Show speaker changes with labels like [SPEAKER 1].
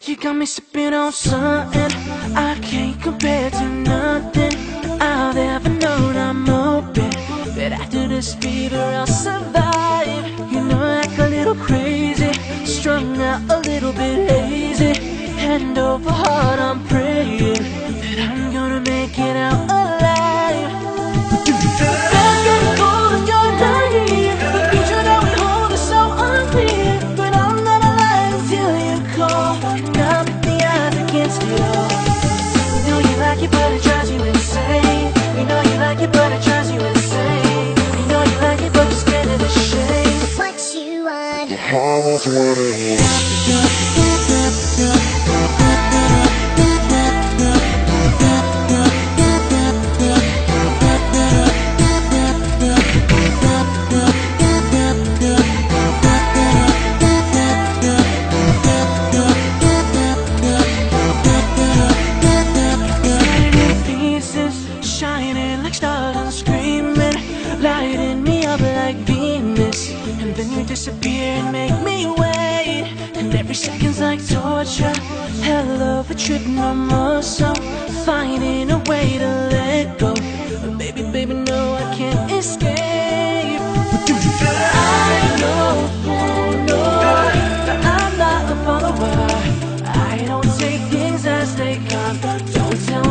[SPEAKER 1] You got me sipping on something I can't compare to nothing I've ever known. I'm hoping that after this fever I'll survive. You know, I act a little crazy, strung out a little bit hazy. Hand over heart, I'm praying that I'm gonna make it out alive. Back and forth, you're lying. The future that we hold is so unclear, but I'm not alive until you call. Now that the odds against it all. You know you like it, but it drives you insane. You know you like it, but it drives you insane. You know you like it, but you're scared of the shame. What you want? Almost what it was. Shining like stars and screaming, lighting me up like Venus. And then you disappear and make me wait. And every second's like torture, hell of a trip, no more. So finding a way to let go. But baby, baby, no, I can't escape. I know, you know that I'm not a follower. I don't take things as they come. Don't tell